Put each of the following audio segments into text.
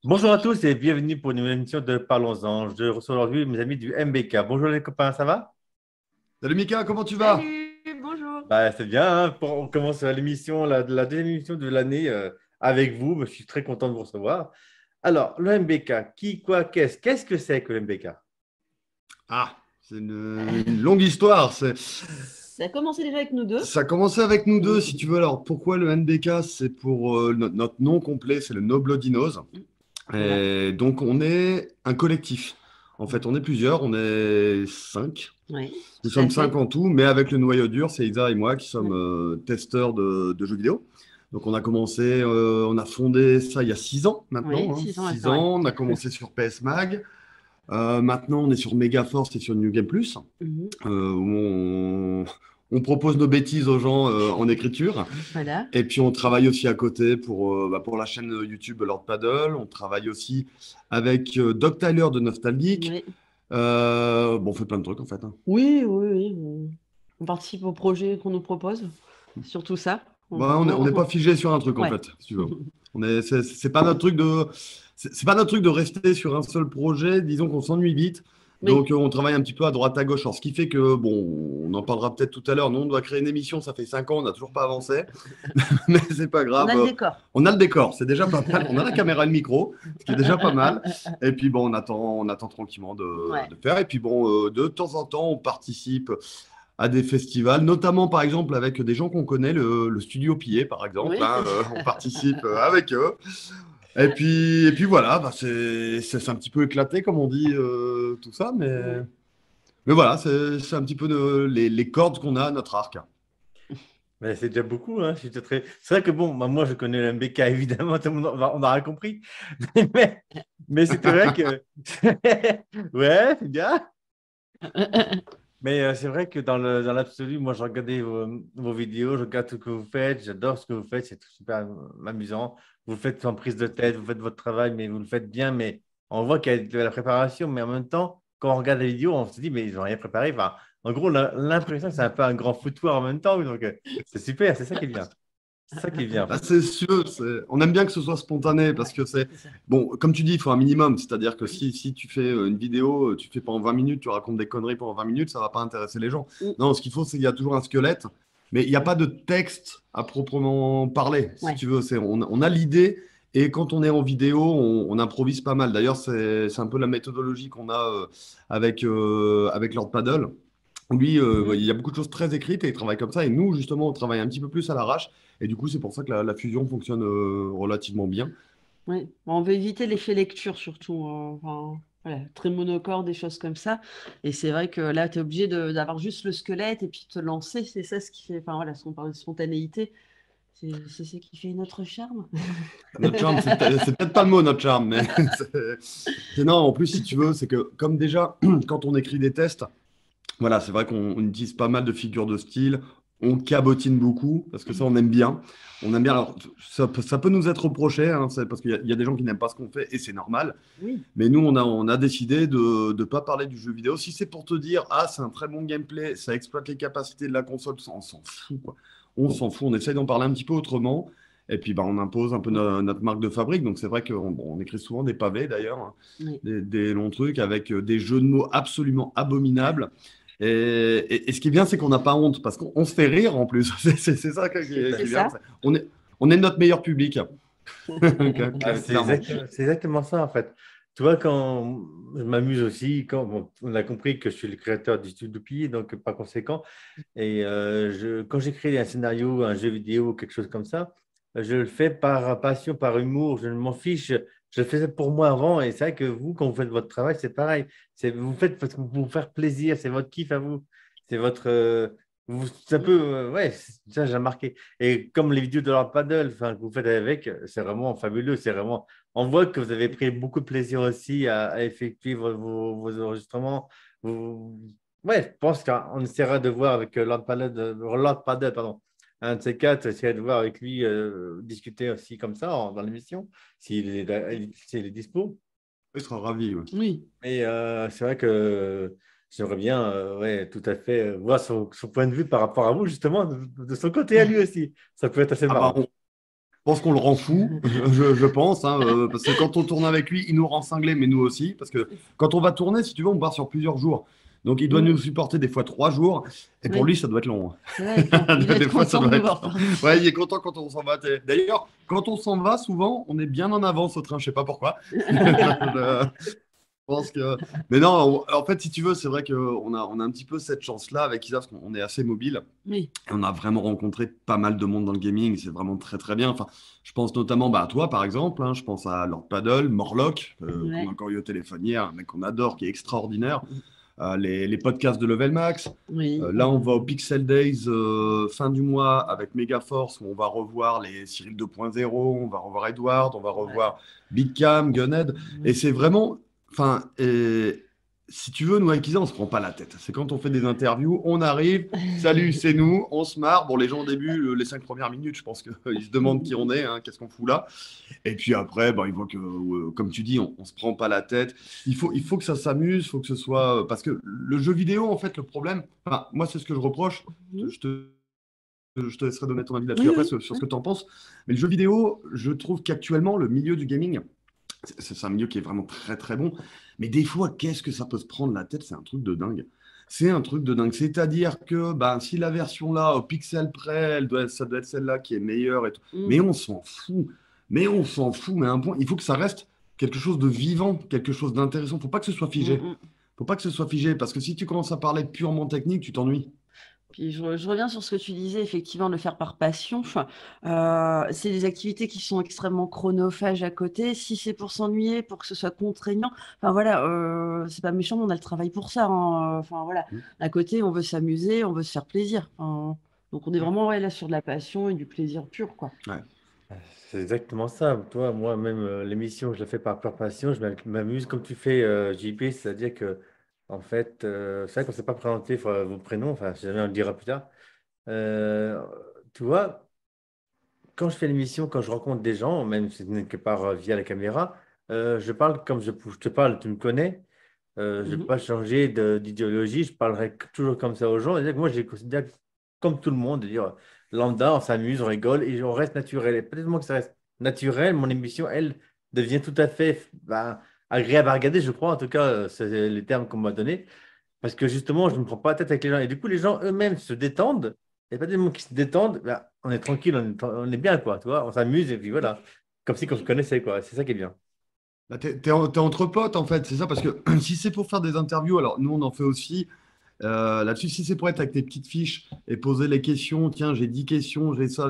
Bonjour à tous et bienvenue pour une nouvelle émission de Parlons-en. Je reçois aujourd'hui mes amis du MBK. Bonjour les copains, ça va? Salut Mika, comment tu vas? Salut, bonjour. Bah, c'est bien, hein. On commence l'émission, la deuxième émission de l'année avec vous. Je suis très content de vous recevoir. Alors, le MBK, qui, quoi, qu'est-ce que c'est que le MBK? Ah, c'est une longue histoire. Ça a commencé déjà avec nous deux. Ça a commencé avec nous deux, si tu veux. Alors, pourquoi le NBK? C'est pour notre nom complet, c'est le No Bloody Nose. Voilà. Et donc, on est un collectif. En fait, on est plusieurs, on est cinq. Oui, Nous tout à sommes fait. cinq en tout, mais avec le noyau dur, c'est Isa et moi qui sommes Ouais. testeurs de jeux vidéo. Donc, on a commencé, on a fondé ça il y a 6 ans Oui, maintenant. 6 ans 6 maintenant, ouais. ans, on a commencé sur PS Mag. Maintenant, on est sur Megaforce et sur New Game Plus, Mhm. où on propose nos bêtises aux gens en écriture. Voilà. Et puis, on travaille aussi à côté pour la chaîne YouTube Lord Paddle. On travaille aussi avec Doc Tyler de Nostalgeek. Oui, Bon, on fait plein de trucs en fait, hein. oui, oui, oui. On participe au projet qu'on nous propose. Surtout ça. Bah, on n'est pas figé sur un truc en Ouais. fait, si tu veux. C'est pas notre truc c'est pas notre truc de rester sur un seul projet. Disons qu'on s'ennuie vite. Donc, Oui, on travaille un petit peu à droite à gauche. Alors, ce qui fait que, bon, on en parlera peut-être tout à l'heure. Nous, on doit créer une émission. Ça fait 5 ans, on n'a toujours pas avancé. Mais c'est pas on grave. a le décor. On a le décor, c'est déjà pas mal. On a la caméra et le micro, ce qui est déjà pas mal. Et puis, bon, on attend tranquillement Ouais. de faire. Et puis, bon, de temps en temps, on participe à des festivals, notamment par exemple avec des gens qu'on connaît, le Studio Pillé par exemple, Oui. hein, on participe avec eux. Et puis voilà, bah, c'est un petit peu éclaté comme on dit tout ça, mais, Ouais. mais voilà, c'est un petit peu les cordes qu'on a à notre arc. Mais c'est déjà beaucoup, hein. C'est vrai que bon, bah, moi je connais le MBK, évidemment, tout le monde, on aura compris. Mais, mais c'est vrai que. Ouais, c'est bien. Mais c'est vrai que dans l'absolu, moi, je regardais vos vidéos, je regarde tout ce que vous faites, j'adore ce que vous faites, c'est super amusant. Vous le faites sans prise de tête, vous faites votre travail, mais vous le faites bien, mais on voit qu'il y a de la préparation, mais en même temps, quand on regarde la vidéo, on se dit, mais ils n'ont rien préparé. Enfin, en gros, on a l'impression que c'est un peu un grand foutoir en même temps, donc c'est super, c'est ça qui est bien. C'est ça qui est bien, en Bah, fait. c'est sûr, on aime bien que ce soit spontané parce que c'est C'est ça. bon, comme tu dis, il faut un minimum, c'est-à-dire que si tu fais une vidéo, tu fais pendant 20 minutes, tu racontes des conneries pendant 20 minutes, ça va pas intéresser les gens. Mm. Non, ce qu'il faut, c'est qu'il y a toujours un squelette, mais il n'y a pas de texte à proprement parler, si Ouais. tu veux. On a l'idée et quand on est en vidéo, on improvise pas mal. D'ailleurs, c'est un peu la méthodologie qu'on a avec Lord Paddle. Lui, il Mhm. y a beaucoup de choses très écrites et il travaille comme ça. Et nous, justement, on travaille un petit peu plus à l'arrache. Et du coup, c'est pour ça que la fusion fonctionne relativement bien. Oui, on veut éviter l'effet lecture surtout. Enfin, voilà, très monocorde, des choses comme ça. Et c'est vrai que là, tu es obligé d'avoir juste le squelette et puis de te lancer. C'est ça ce qui fait, enfin voilà, si on parle de spontanéité, c'est ce qui fait notre charme. Notre charme, c'est peut-être pas le mot, notre charme, mais non, en plus, si tu veux, c'est que comme déjà, quand on écrit des tests, voilà, c'est vrai qu'on utilise pas mal de figures de style, on cabotine beaucoup, parce que ça, on aime bien. On aime bien, alors, ça peut nous être reproché, hein, c'est parce qu'il y a des gens qui n'aiment pas ce qu'on fait, et c'est normal. Oui, Mais nous, on a décidé de ne pas parler du jeu vidéo. Si c'est pour te dire, ah, c'est un très bon gameplay, ça exploite les capacités de la console, on s'en fout, quoi. On s'en fout, on essaye d'en parler un petit peu autrement. Et puis, bah, on impose un peu notre marque de fabrique. Donc, c'est vrai qu'on on écrit souvent des pavés, d'ailleurs, hein, oui, des longs trucs avec des jeux de mots absolument abominables. Et ce qui est bien, c'est qu'on n'a pas honte, parce qu'on se fait rire en plus. C'est ça qui c'est est bien. ça. On est notre meilleur public, Ah, clairement. c'est exactement ça, en fait. Tu vois, quand je m'amuse aussi, quand bon, on a compris que je suis le créateur du Studio Pi, donc par conséquent, et quand j'écris un scénario, un jeu vidéo, quelque chose comme ça, je le fais par passion, par humour, je ne m'en fiche. Je le faisais pour moi avant, et c'est vrai que vous, quand vous faites votre travail, c'est pareil. Vous faites parce que vous vous faire plaisir, c'est votre kiff à vous. C'est votre. C'est un peu. Ouais, ça, j'ai remarqué. Et comme les vidéos de leur paddle, enfin, que vous faites avec, c'est vraiment fabuleux. C'est vraiment. On voit que vous avez pris beaucoup de plaisir aussi à effectuer vos enregistrements. Vous- Ouais, je pense qu'on essaiera de voir avec Lord Paddle, pardon. Un de ces quatre, essayer de voir avec lui, discuter aussi comme ça dans l'émission, s'il est dispo. Il sera ravi, ouais. Oui. Mais c'est vrai que j'aimerais bien, ouais, tout à fait, voir son point de vue par rapport à vous, justement, de son côté à lui aussi. Ça peut être assez Ah bah, marrant. pense qu'on le rend fou, je pense, hein, parce que quand on tourne avec lui, il nous rend cinglés, mais nous aussi, parce que quand on va tourner, si tu veux, on part sur plusieurs jours. Donc, il doit nous supporter des fois 3 jours, et pour Oui. lui, ça doit être long. Ouais, il doit Des être fois, ça content doit de nous être. voir. Ouais, il est content quand on s'en va. D'ailleurs, quand on s'en va, souvent, on est bien en avance au train, je sais pas pourquoi. Je pense que. Mais non, en fait, si tu veux, c'est vrai qu'on a un petit peu cette chance-là avec Isa, parce qu'on est assez mobile. Oui, Et on a vraiment rencontré pas mal de monde dans le gaming. C'est vraiment très, très bien. Enfin, je pense notamment à toi, par exemple. Hein, je pense à Lord Paddle, Morlock, qu'on a ouais, encore eu au téléphone hier, un mec qu'on adore, qui est extraordinaire. Les podcasts de Level Max. oui, Là, on va au Pixel Days fin du mois avec Megaforce, où on va revoir les Cyril 2.0, on va revoir Edward, on va revoir Big Cam, Gunhead. Et c'est vraiment. Enfin, si tu veux, nous, avec Isa, on se prend pas la tête. C'est quand on fait des interviews, on arrive, salut, c'est nous, on se marre. Bon, les gens au début, les 5 premières minutes, je pense qu'ils se demandent qui on est, hein, qu'est-ce qu'on fout là. Et puis après, ils voient que, comme tu dis, on se prend pas la tête. Il faut que ça s'amuse, il faut que ce soit. Parce que le jeu vidéo, en fait, le problème, enfin, moi, c'est ce que je reproche. Je te laisserai donner ton avis là-dessus oui, après oui, sur ce que tu en penses. Mais le jeu vidéo, je trouve qu'actuellement, le milieu du gaming, c'est un milieu qui est vraiment très très bon. Mais des fois, qu'est-ce que ça peut se prendre la tête? C'est un truc de dingue. C'est un truc de dingue. C'est-à-dire que si la version là, au pixel près, ça doit être celle-là qui est meilleure et tout. Mais on s'en fout. Mais on s'en fout. Mais à un point, il faut que ça reste quelque chose de vivant, quelque chose d'intéressant. Faut pas que ce soit figé. Faut pas que ce soit figé. Parce que si tu commences à parler purement technique, tu t'ennuies. Puis je reviens sur ce que tu disais, effectivement, de le faire par passion. C'est des activités qui sont extrêmement chronophages à côté. Si c'est pour s'ennuyer, pour que ce soit contraignant, enfin voilà, c'est pas méchant, mais on a le travail pour ça, hein. Enfin voilà, à côté, on veut s'amuser, on veut se faire plaisir. Enfin, donc on est vraiment là sur de la passion et du plaisir pur, quoi. Ouais. C'est exactement ça. Toi, moi-même, l'émission, je la fais par pure passion. Je m'amuse comme tu fais, JP, c'est-à-dire que, en fait, c'est vrai qu'on ne s'est pas présenté vos prénoms, enfin, si jamais on le dira plus tard. Euh, Tu vois, quand je fais l'émission, quand je rencontre des gens, même si ce n'est que par via la caméra, je parle comme je te parle, tu me connais. Je ne vais Mhm. pas changer d'idéologie, je parlerai toujours comme ça aux gens. C'est-à-dire que moi, je les considère comme tout le monde, de dire lambda, on s'amuse, on rigole et on reste naturel. Et peut-être moi que ça reste naturel, mon émission, elle, devient tout à fait agréable à regarder, je crois. En tout cas, c'est les termes qu'on m'a donnés. Parce que justement, je ne me prends pas la tête avec les gens. Et du coup, les gens eux-mêmes se détendent. Il n'y a pas des gens qui se détendent. On est tranquille, on est bien, quoi. Tu vois, on s'amuse et puis voilà. Comme si on se connaissait, quoi. C'est ça qui est bien. T'es entre potes, en fait, c'est ça, parce que si c'est pour faire des interviews, alors nous, on en fait aussi. Là-dessus, si c'est pour être avec tes petites fiches et poser les questions, tiens, j'ai 10 questions, j'ai ça,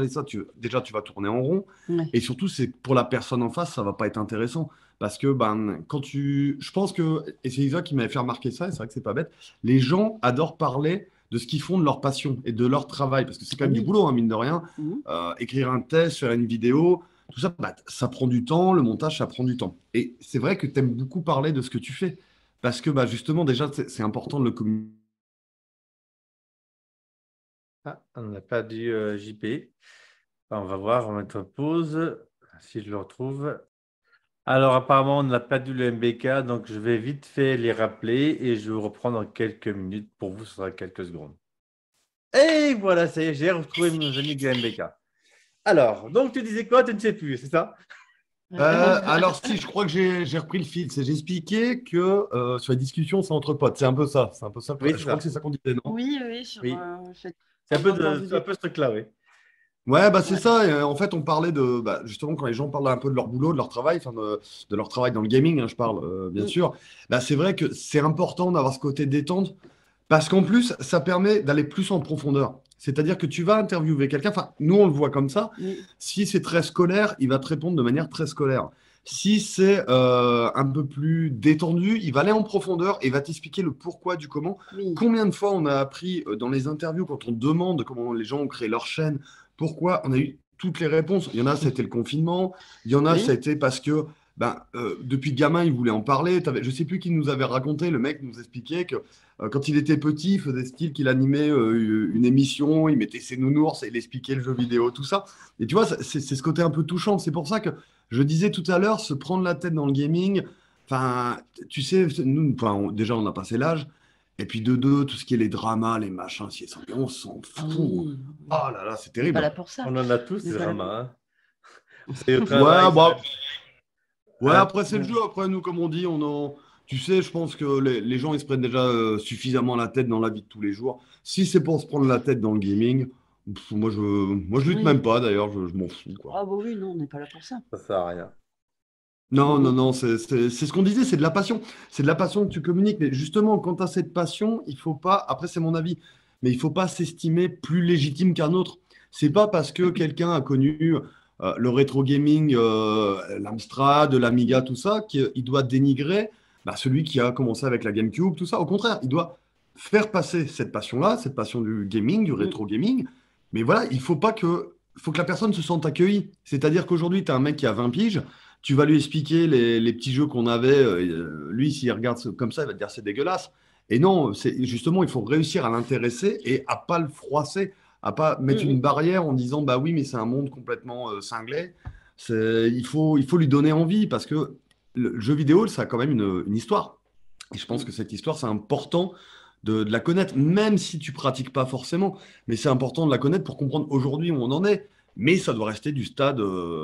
déjà, tu vas tourner en rond. Ouais. Et surtout, c'est pour la personne en face, ça va pas être intéressant. Parce que je pense que, et c'est Isa qui m'avait fait remarquer ça, et c'est vrai que c'est pas bête, les gens adorent parler de ce qu'ils font de leur passion et de leur travail, parce que c'est quand même du Oui. boulot, hein, mine de rien. Mhm. Écrire un test, faire une vidéo, tout ça, ça prend du temps, le montage, ça prend du temps. Et c'est vrai que tu aimes beaucoup parler de ce que tu fais, parce que justement, déjà, c'est important de le communiquer. Ah, on n'a pas du JP. On va voir, on va mettre pause si je le retrouve. Alors, apparemment, on n'a pas dû le MBK, donc je vais vite fait les rappeler et je vais reprendre dans quelques minutes. Pour vous, ce sera quelques secondes. Et voilà, ça y est, j'ai retrouvé nos amis du MBK. Alors, donc tu disais quoi? Tu ne sais plus, c'est ça? Alors si, je crois que j'ai repris le fil. J'ai expliqué que sur les discussions, c'est entre potes. C'est un peu ça. C'est un peu ça. Oui, Je c'est crois que ça. c'est ça qu'on disait, non? Oui, oui, Oui. C'est un j'ai peu, entendu c'est un peu ce truc-là, oui. Ouais, c'est Ouais. ça. Et, en fait, on parlait de justement quand les gens parlent un peu de leur boulot, de leur travail, enfin de leur travail dans le gaming, hein, je parle bien Mm. sûr. C'est vrai que c'est important d'avoir ce côté détente parce qu'en plus, ça permet d'aller plus en profondeur. C'est-à-dire que tu vas interviewer quelqu'un. Enfin, nous, on le voit comme ça. Oui, Si c'est très scolaire, il va te répondre de manière très scolaire. Si c'est un peu plus détendu, il va aller en profondeur et va t'expliquer le pourquoi du comment. oui, Combien de fois on a appris dans les interviews, quand on demande comment les gens ont créé leur chaîne, pourquoi on a eu toutes les réponses. Il y en a, c'était le confinement. Il y en a, ça a oui, été parce que depuis gamin, il voulait en parler. Je ne sais plus qui nous avait raconté, le mec nous expliquait que quand il était petit, il faisait style qu'il animait une émission, il mettait ses nounours et il expliquait le jeu vidéo, tout ça. Et tu vois, c'est ce côté un peu touchant. C'est pour ça que je disais tout à l'heure, se prendre la tête dans le gaming, enfin, tu sais, nous, déjà, on a passé l'âge. Et puis de deux, tout ce qui est les dramas, les machins, si et ça, on s'en ah fout. oui, Oh là là, c'est on n'est pas terrible. là pour ça. On en a tous, On n'est ces pas là pour... dramas, hein. C'est au Ouais, travail. bah, ouais, Ah, après, c'est le jeu. Après, nous, comme on dit, tu sais, je pense que les gens, ils se prennent déjà suffisamment la tête dans la vie de tous les jours. Si c'est pour se prendre la tête dans le gaming, moi, je lutte même Oui. pas, d'ailleurs, je m'en fous, quoi. Ah bah oui, non, on n'est pas là pour ça. ça sert à rien. Non, non, Mm, non, c'est ce qu'on disait, c'est de la passion. C'est de la passion que tu communiques. Mais justement, quand tu as cette passion, il faut pas, après c'est mon avis, mais il faut pas s'estimer plus légitime qu'un autre. C'est pas parce que quelqu'un a connu le rétro gaming, l'Amstrad, l'Amiga, tout ça, qu'il doit dénigrer bah, celui qui a commencé avec la GameCube, tout ça. Au contraire, il doit faire passer cette passion-là, cette passion du gaming, du mm, rétro gaming. Mais voilà, il faut que la personne se sente accueillie. C'est-à-dire qu'aujourd'hui, tu as un mec qui a 20 piges. Tu vas lui expliquer les petits jeux qu'on avait. Lui, s'il regarde comme ça, il va te dire c'est dégueulasse. Et non, justement, il faut réussir à l'intéresser et à pas le froisser, à pas mettre mm, une barrière en disant bah oui, mais c'est un monde complètement cinglé. Il faut lui donner envie parce que le jeu vidéo, ça a quand même une histoire. Et je pense mm. que cette histoire, c'est important de la connaître, même si tu pratiques pas forcément. Mais c'est important de la connaître pour comprendre aujourd'hui où on en est. Mais ça doit rester du stade.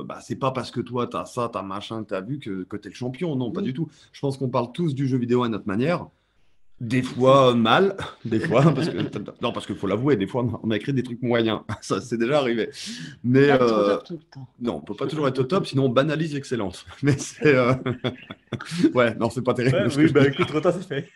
Bah, c'est pas parce que toi, tu as ça, tu as machin, tu as vu que tu es le champion. Non, pas du Oui, tout. Je pense qu'on parle tous du jeu vidéo à notre manière. Des fois mal, des fois, non, parce qu'il faut l'avouer, des fois on a écrit des trucs moyens. Ça, c'est déjà arrivé. Mais pas être au top tout le temps. non, on peut pas toujours être au top, sinon on banalise l'excellence. Mais ouais, non, c'est pas Ouais, terrible ce que oui, je bah dis. écoute, trop tard, c'est fait.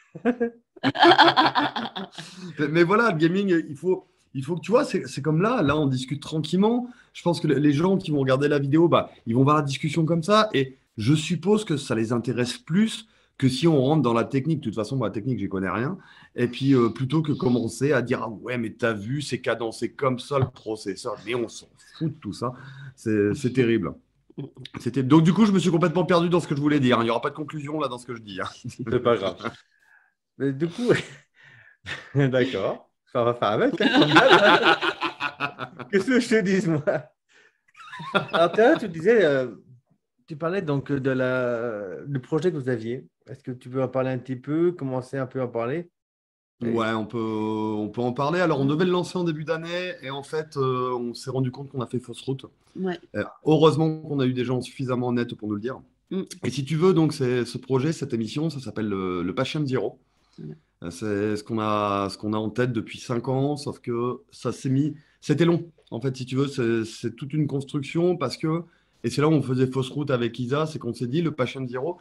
Mais voilà, le gaming, il faut que tu vois, c'est comme là, on discute tranquillement. Je pense que les gens qui vont regarder la vidéo, bah, ils vont voir la discussion comme ça. Et je suppose que ça les intéresse plus que si on rentre dans la technique. De toute façon, moi, la technique, j'y connais rien. Et puis, plutôt que commencer à dire, ah ouais, mais t'as vu, c'est cadencé comme ça, le processeur. Mais on s'en fout de tout ça. C'est terrible. Donc, du coup, je me suis complètement perdu dans ce que je voulais dire. Il n'y aura pas de conclusion là dans ce que je dis, hein. C'est pas grave. Mais du coup, d'accord. Ça va faire avec, hein, comme d'hab, hein. Qu'est-ce que je te dise, moi? Alors, tout à l'heure, tu disais, tu parlais donc du projet que vous aviez. Est-ce que tu peux en parler un petit peu, commencer un peu à en parler? Et- Ouais, on peut en parler. Alors, on devait le lancer en début d'année et en fait, on s'est rendu compte qu'on a fait fausse route. Ouais. Heureusement qu'on a eu des gens suffisamment honnêtes pour nous le dire. Mm. Et si tu veux, donc, ce projet, cette émission, ça s'appelle le Patient Zero. Ouais. C'est ce qu'on a en tête depuis 5 ans, sauf que ça s'est mis. C'était long. En fait, si tu veux, c'est toute une construction parce que, et c'est là où on faisait fausse route avec Isa, c'est qu'on s'est dit, le Patient Zero,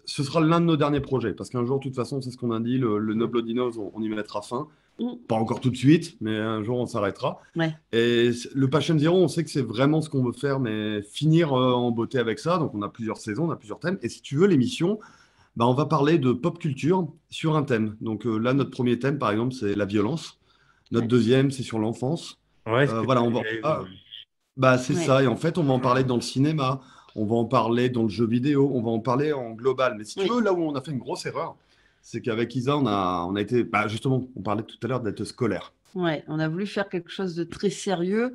ce sera l'un de nos derniers projets. Parce qu'un jour, de toute façon, c'est ce qu'on a dit, le No Bloody Nose, on y mettra fin. Mm. Pas encore tout de suite, mais un jour, on s'arrêtera. Ouais. Et le Patient Zero, on sait que c'est vraiment ce qu'on veut faire, mais finir en beauté avec ça. Donc, on a plusieurs saisons, on a plusieurs thèmes. Et si tu veux, l'émission, bah, on va parler de pop culture sur un thème. Donc là, notre premier thème, par exemple, c'est la violence. Notre Ouais. deuxième, c'est sur l'enfance. Ouais, ce que Voilà, tu on va. avais- Bah, c'est Ouais. ça. Et en fait, on va en parler dans le cinéma, on va en parler dans le jeu vidéo, on va en parler en global. Mais si tu Oui. veux, là où on a fait une grosse erreur, c'est qu'avec Isa, on a été. Bah, justement, on parlait tout à l'heure d'être scolaire. Ouais, on a voulu faire quelque chose de très sérieux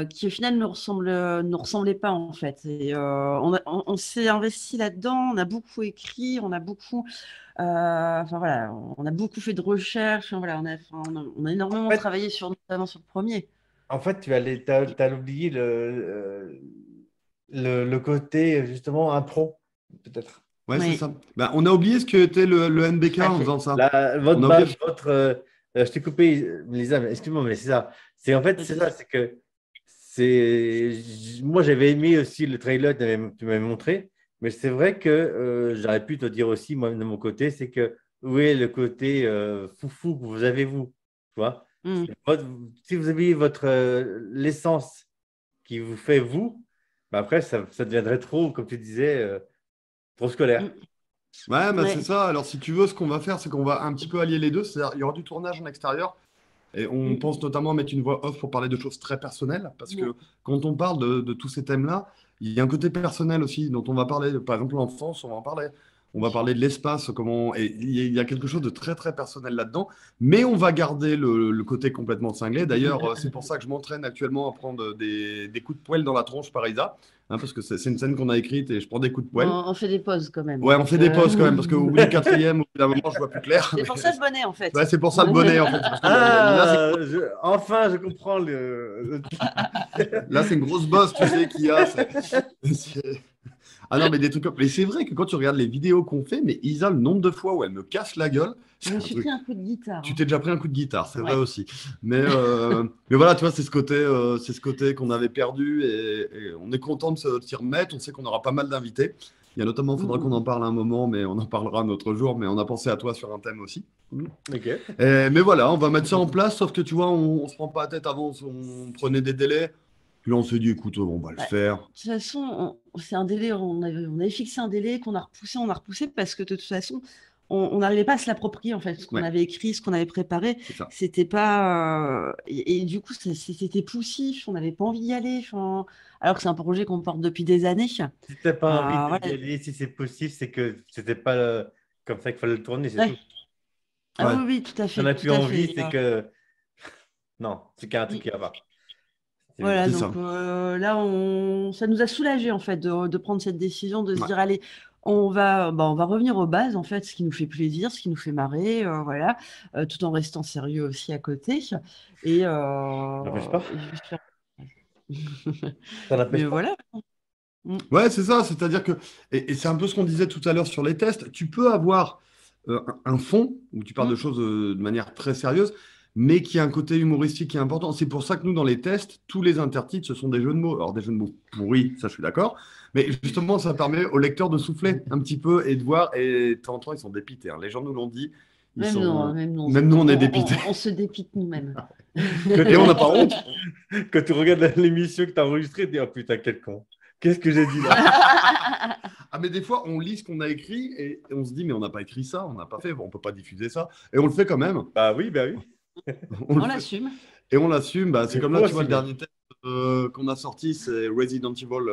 qui au final ne ressemblait pas en fait. Et on s'est investi là-dedans, on a beaucoup écrit, enfin voilà, on a beaucoup fait de recherches, voilà, on a En énormément fait, travaillé notamment sur le premier. t'as oublié le côté, justement, impro, peut-être. Ouais, c'est Oui, ça. Bah, on a oublié ce que était le NBK tout à en fait. faisant ça. Votre On a oublié. badge, je t'ai coupé, Lisa, mais excuse-moi, mais c'est ça. En fait, Pas de c'est ça, souci. c'est que moi, j'avais aimé aussi le trailer que tu m'avais montré, mais c'est vrai que j'aurais pu te dire aussi, moi, de mon côté, c'est que où est le côté foufou que vous avez, vous, tu vois? Mm. Si vous avez l'essence qui vous fait vous, bah après, ça deviendrait trop, comme tu disais, trop scolaire. Mm. Ouais, bah c'est Ouais. ça. Alors, si tu veux, ce qu'on va faire, c'est qu'on va un petit peu allier les deux. C'est-à-dire, il y aura du tournage en extérieur. Et on Mm. pense notamment à mettre une voix off pour parler de choses très personnelles. Parce Ouais. que quand on parle de tous ces thèmes-là, il y a un côté personnel aussi dont on va parler. Par exemple, l'enfance, on va en parler. on va parler de l'espace, et il y a quelque chose de très très personnel là-dedans, mais on va garder le côté complètement cinglé. D'ailleurs, c'est pour ça que je m'entraîne actuellement à prendre des coups de poêle dans la tronche par Isa, hein, parce que c'est une scène qu'on a écrite et je prends des coups de poêle. On fait des pauses quand même. Ouais, on fait des pauses quand même, parce qu'au bout du 4e, au bout d'un moment, je vois plus clair. C'est pour ça le bonnet en fait. Ouais, c'est pour ça le bonnet en fait. Parce que Enfin, je comprends là, c'est une grosse bosse, tu sais, qu'il y a. Ah non, mais des trucs comme. Mais c'est vrai que quand tu regardes les vidéos qu'on fait, mais Isa, le nombre de fois où elle me casse la gueule. Je me suis pris un coup de guitare. Tu t'es déjà pris un coup de guitare, c'est vrai aussi. Mais voilà, tu vois, c'est ce côté qu'on avait perdu et on est content de s'y remettre. On sait qu'on aura pas mal d'invités. Il y a notamment, il faudra qu'on en parle un moment, mais on en parlera un autre jour. Mais on a pensé à toi sur un thème aussi. Ok. Mais voilà, on va mettre ça en place, sauf que tu vois, on se prend pas la tête avant, on prenait des délais. Puis là, on s'est dit, écoute, on va le faire. De toute façon, c'est un délai, on avait fixé un délai qu'on a repoussé parce que de toute façon, on n'arrivait pas à se l'approprier en fait. Ce qu'on avait écrit, ce qu'on avait préparé, c'était pas. Et du coup, c'était poussif, on n'avait pas envie d'y aller. Alors que c'est un projet qu'on porte depuis des années. Si tu n'as pas envie d'y aller, si c'est possible, c'est que c'était pas comme ça qu'il fallait le tourner, c'est tout. Ah oui, tout à fait. Si on n'a plus envie, c'est que. Non, c'est qu'il y a un truc qui va pas. Voilà, donc là, ça nous a soulagé en fait de prendre cette décision, de se dire allez, on va revenir aux bases en fait, ce qui nous fait plaisir, ce qui nous fait marrer, voilà, tout en restant sérieux aussi à côté. Et n'empêche pas. Ça n'empêche pas. Voilà. Ouais, c'est ça, c'est-à-dire que et c'est un peu ce qu'on disait tout à l'heure sur les tests. Tu peux avoir un fond où tu parles de choses de manière très sérieuse, mais qui a un côté humoristique qui est important. C'est pour ça que nous, dans les tests, tous les intertitres, ce sont des jeux de mots. Alors, des jeux de mots pourris, ça, je suis d'accord. Mais justement, ça permet aux lecteurs de souffler un petit peu et de voir. Et de temps en temps, ils sont dépités. Hein. Les gens nous l'ont dit. Même nous, on est dépités. On se dépite nous-mêmes. Et on n'a pas honte. Quand tu regardes l'émission que tu as enregistrée, tu dis « Oh putain, quel con. Qu'est-ce que j'ai dit là ?» Ah, mais des fois, on lit ce qu'on a écrit et on se dit « Mais on n'a pas écrit ça, on n'a pas fait. Bon, on ne peut pas diffuser ça. » Et on le fait quand même. Bah oui. On l'assume. Et on l'assume. Bah, c'est comme là, tu vois, le dernier test qu'on a sorti, c'est Resident Evil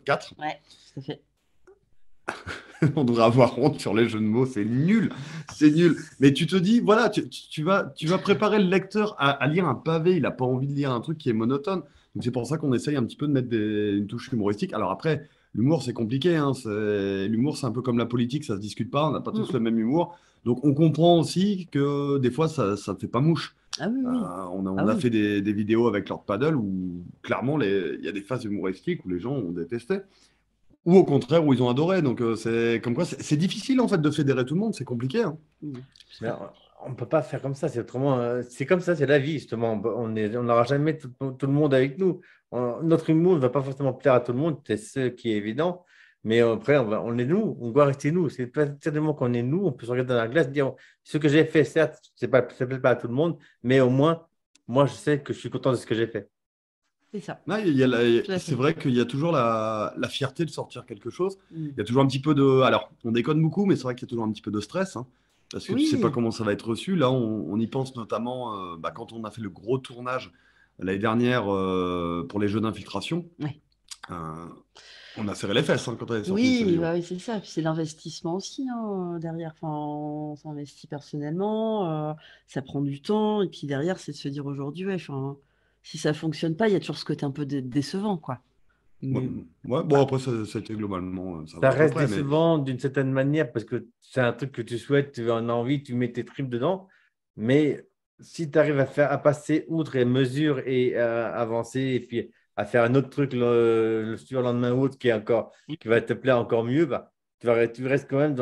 4. Ouais, tout à fait. On devrait avoir honte sur les jeux de mots, c'est nul. C'est nul. Mais tu te dis, voilà, tu vas préparer le lecteur à lire un pavé. Il n'a pas envie de lire un truc qui est monotone. Donc c'est pour ça qu'on essaye un petit peu de mettre une touche humoristique. Alors après, l'humour, c'est compliqué. Hein. L'humour, c'est un peu comme la politique, ça ne se discute pas. On n'a pas tous le même humour. Donc, on comprend aussi que des fois, ça ne fait pas mouche. Ah oui, oui. On a fait des vidéos avec Lord Paddle où, clairement, il y a des phases humoristiques où les gens ont détesté. Ou au contraire, où ils ont adoré. Donc, c'est comme quoi, c'est difficile, en fait, de fédérer tout le monde. C'est compliqué. Hein. Mais on ne peut pas faire comme ça. C'est autrement. C'est comme ça, c'est la vie, justement. On n'aura jamais tout le monde avec nous. Notre humour ne va pas forcément plaire à tout le monde. C'est ce qui est évident. Mais après, on est nous, on doit rester nous. C'est certainement qu'on est nous, on peut se regarder dans la glace et dire ce que j'ai fait, certes, ça ne plaît pas à tout le monde, mais au moins, moi, je sais que je suis content de ce que j'ai fait. C'est ça. C'est vrai qu'il y a toujours la fierté de sortir quelque chose. Il y a toujours un petit peu de. Alors, on déconne beaucoup, mais c'est vrai qu'il y a toujours un petit peu de stress. Hein, parce que tu ne sais pas comment ça va être reçu. Là, on y pense notamment quand on a fait le gros tournage l'année dernière pour les jeux d'infiltration. Oui. On a serré les fesses quand elle est sortie. Oui, c'est ça. Puis c'est l'investissement aussi derrière. Enfin, on s'investit personnellement, ça prend du temps. Et puis derrière, c'est de se dire aujourd'hui, si ça ne fonctionne pas, il y a toujours ce côté un peu décevant, quoi. Bon, après, ça a été globalement. Ça reste décevant d'une certaine manière parce que c'est un truc que tu souhaites, tu en as envie, tu mets tes tripes dedans. Mais si tu arrives à passer outre les mesures et à avancer et puis à faire un autre truc le surlendemain ou autre qui va te plaire encore mieux, tu restes quand même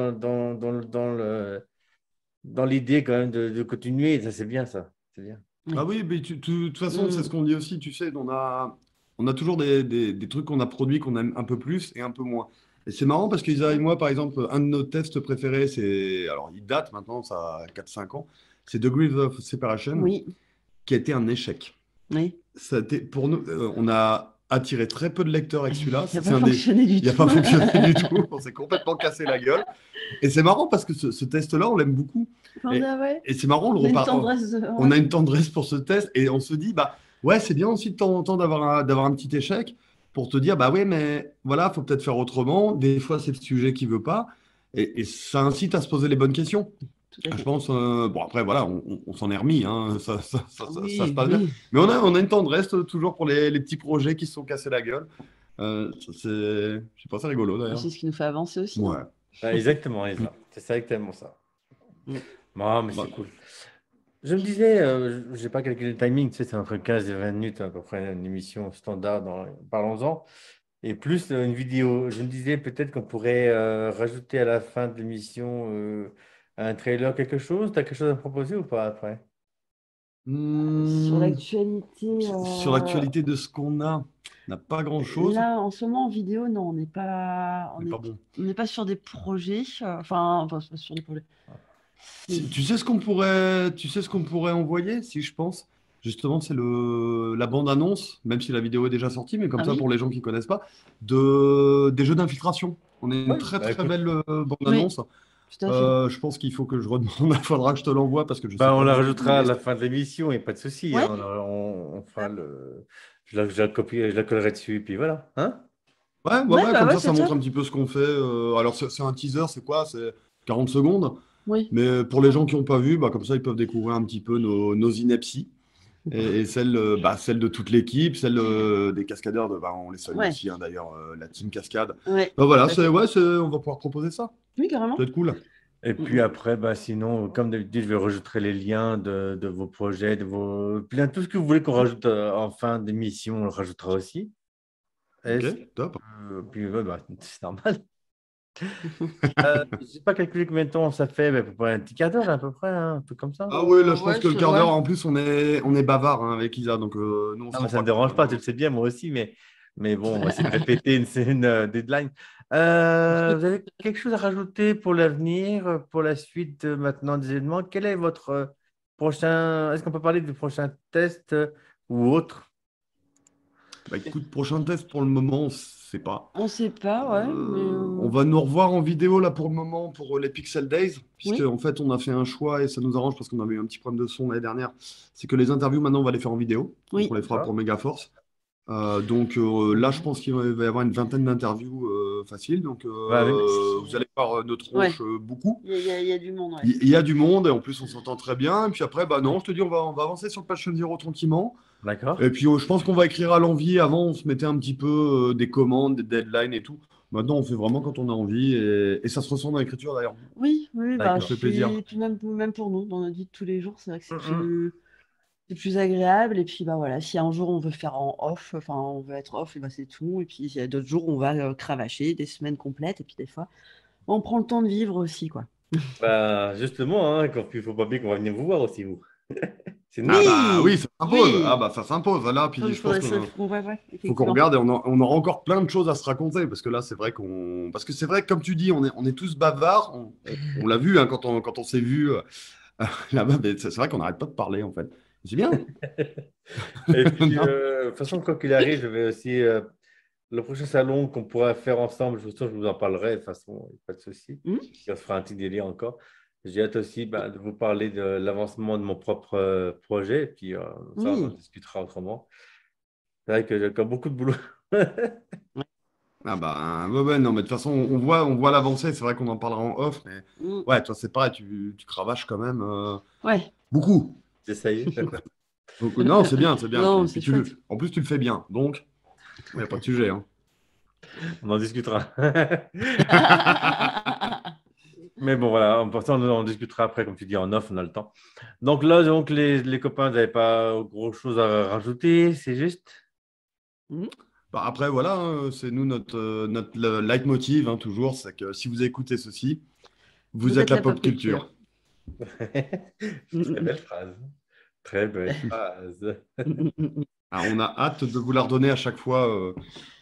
dans l'idée quand même de continuer. Ça, c'est bien, ça. C'est bien. Ah oui, mais de toute façon, c'est ce qu'on dit aussi. Tu sais, on a toujours des trucs qu'on a produits qu'on aime un peu plus et un peu moins. Et c'est marrant parce qu'Isa et moi, par exemple, un de nos tests préférés, alors il date maintenant, ça a 4-5 ans, c'est Degrees of Separation, qui a été un échec. Oui. Ça a été, pour nous, on a attiré très peu de lecteurs avec celui-là. Il n'a pas fonctionné du tout. Il n'a pas fonctionné du tout. On s'est complètement cassé la gueule. Et c'est marrant parce que ce test-là, on l'aime beaucoup. Et c'est marrant, on a une tendresse pour ce test et on se dit, ouais, c'est bien aussi de temps en temps d'avoir un petit échec pour te dire, ouais, mais voilà, il faut peut-être faire autrement. Des fois, c'est le sujet qui ne veut pas. et ça incite à se poser les bonnes questions. Tout à Je fait. pense, bon après voilà, on s'en est remis, hein, ça se Oui, passe bien. oui. Mais on a une tendresse toujours pour les petits projets qui se sont cassés la gueule. Je sais pas, c'est rigolo C'est d'ailleurs. ce qui nous fait avancer aussi, Ouais. hein. Ouais, exactement, Elsa. C'est ça, exactement ça. Mm. Non, mais c'est Bah, cool. Je me disais, je n'ai pas calculé le timing, tu sais, c'est entre 15 et 20 minutes à peu près une émission standard dans Parlons-en. Et plus une vidéo. Je me disais peut-être qu'on pourrait rajouter à la fin de l'émission un trailer, quelque chose. Tu as quelque chose à proposer ou pas après? Sur hmm, l'actualité, sur l'actualité de ce qu'on a, on n'a pas grand-chose. là, en ce moment, en vidéo, non, On n'est pas bon. on n'est pas sur des projets. Enfin, c'est pas sur des projets. Mais Tu sais tu sais ce qu'on pourrait envoyer, si je pense. Justement, c'est la bande-annonce, même si la vidéo est déjà sortie, mais comme ah ça, pour oui, les gens qui connaissent pas, des jeux d'infiltration. On a une Oui, très bah très écoute, belle oui, bande-annonce. tout à fait. Je pense qu'il faut que je redemande, il faudra que je te l'envoie parce que je sais bah, on pas la du tout. rajoutera à la fin de l'émission et pas de souci. Hein. Ouais, On fera le. Je la copie, je la collerai dessus et puis voilà. Hein? ouais, Ouais, bah comme ouais, ça c'est montre top. un petit peu ce qu'on fait. Alors, c'est un teaser, c'est quoi? C'est 40 secondes. Oui, Mais pour les gens qui n'ont pas vu, bah, comme ça, ils peuvent découvrir un petit peu nos inepties. Et celle, celle de toute l'équipe, celle des cascadeurs, on les salue ouais, aussi, hein, d'ailleurs, la team cascade. ouais, Bah, voilà, tout à fait. on va pouvoir proposer ça. Oui, Ça carrément. peut être cool. Et Mm, puis mm. après, bah, sinon, comme d'habitude, je vais rajouter les liens de vos projets, de vos. Puis là, tout ce que vous voulez qu'on rajoute en fin d'émission, on le rajoutera aussi. Ok, Est-ce top. puis, ouais, bah, c'est normal. Je n'ai pas calculé combien de temps ça fait, mais à peu près un petit quart d'heure, à peu près, hein, un truc comme ça. Ah oui, là, je pense Ouais, que le quart ouais. d'heure, en plus, on est bavard hein, avec Isa, donc nous, on se Non, mais rend ça ne pas me compte, dérange hein, pas, tu non. le sais bien, moi aussi, mais bon, on va essayer de répéter une deadline. Vous avez quelque chose à rajouter pour l'avenir, pour la suite maintenant des événements? Quel est votre prochain. Est-ce qu'on peut parler du prochain test ou autre? Bah écoute, prochain test pour le moment, on sait pas. On sait pas, ouais, mais On va nous revoir en vidéo là pour le moment pour les Pixel Days, puisque oui, en fait on a fait un choix et ça nous arrange parce qu'on avait eu un petit problème de son l'année dernière. C'est que les interviews maintenant on va les faire en vidéo, donc on oui. les fera D'accord. pour Megaforce. Là je pense qu'il va y avoir une vingtaine d'interviews faciles, donc Ouais, vous allez voir nos Ouais, tronches beaucoup. il y a du monde, ouais. Il y a du monde et en plus on s'entend très bien. Et puis après, bah non, je te dis, on va avancer sur le Passion Zero tranquillement. d'accord. Et puis, je pense qu'on va écrire à l'envie. Avant, on se mettait un petit peu des commandes, des deadlines et tout. Maintenant, on fait vraiment quand on a envie. Et ça se ressent dans l'écriture d'ailleurs. Oui, oui, bah, Ça D'accord. fait plaisir. puis même pour nous, dans notre vie de tous les jours, c'est vrai que Mhm. c'est plus agréable. Et puis, bah voilà, si un jour on veut faire en off, enfin, on veut être off, et bah, c'est tout. Et puis, il y a d'autres jours, on va cravacher des semaines complètes. Et puis, des fois, on prend le temps de vivre aussi, quoi. Bah, justement, hein, il ne faut pas oublier qu'on va venir vous voir aussi, vous. C'est Ah normal. bah oui, Oui, ça s'impose. Ah oui, bah ça s'impose. Là, puis je pense faudrait que ça. Ouais, ouais, faut qu'on effectivement. regarde et on aura encore plein de choses à se raconter. Parce que là, c'est vrai parce que c'est vrai que comme tu dis, on est tous bavards. On l'a vu hein, quand on s'est vu là-bas. Mais c'est vrai qu'on n'arrête pas de parler en fait. C'est bien. Et puis, Non. de toute façon, quoi qu'il arrive, je vais aussi. Le prochain salon qu'on pourra faire ensemble, je vous en parlerai, de toute façon, pas de souci. Hmm. Et on se fera un petit délire encore. J'ai hâte aussi bah, de vous parler de l'avancement de mon propre projet, et puis ça, on en Oui. discutera autrement. C'est vrai que j'ai encore beaucoup de boulot. Ah bah ouais, non, mais de toute façon, on voit l'avancée, c'est vrai qu'on en parlera en off, mais Hmm. ouais, toi c'est pareil, tu cravaches quand même Ouais. beaucoup. J'essaye. Beaucoup. Non, c'est bien. Non, Puis c'est chouette. en plus tu le fais bien, donc il n'y a pas de sujet. Hein. On en discutera. Mais bon, voilà, on en discutera après, comme tu dis, en off, on a le temps. Donc là, donc, les copains, vous n'avez pas gros-chose à rajouter, c'est juste? Hmm. Bah, après, voilà, hein, c'est nous notre leitmotiv, hein, toujours, c'est que si vous écoutez ceci, vous Vous êtes êtes la la pop pop culture. culture. Très belle phrase. Très belle phrase. Ah, on a hâte de vous la redonner à chaque fois.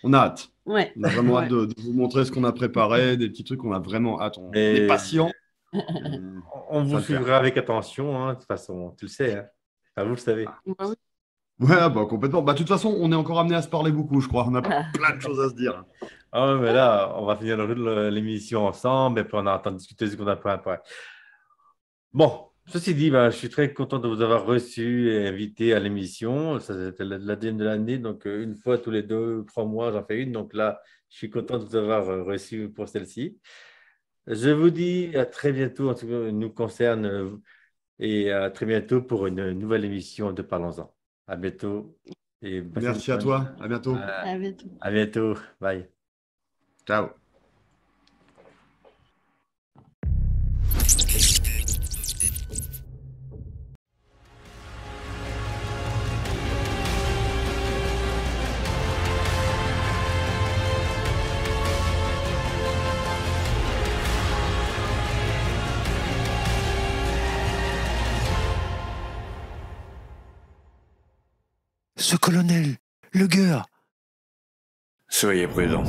On a hâte. Ouais. On a vraiment hâte Ouais. de vous montrer ce qu'on a préparé, des petits trucs, on a vraiment hâte. On est Mais patient. Et on ça vous va le faire. suivra avec attention, hein, de toute façon, tu le sais. Hein. Enfin, vous le savez. Bah oui. Ouais, bah complètement. Bah, de toute façon, on est encore amené à se parler beaucoup, je crois. On a plein de choses à se dire. Ah ouais, mais là, on va finir l'émission ensemble et puis on a le temps de discuter de ce qu'on a après. Bon, ceci dit, ben, je suis très content de vous avoir reçu et invité à l'émission. Ça, c'était la deuxième de l'année, donc une fois tous les 2 ou 3 mois, j'en fais une. Donc là, je suis content de vous avoir reçu pour celle-ci. Je vous dis à très bientôt, en tout cas, nous concerne, et à très bientôt pour une nouvelle émission de Parlons-en. À bientôt et passez une Merci à bonne- toi. À bientôt. À bientôt. à bientôt. Bye. Ciao. Ce colonel, le gueur. Soyez prudent.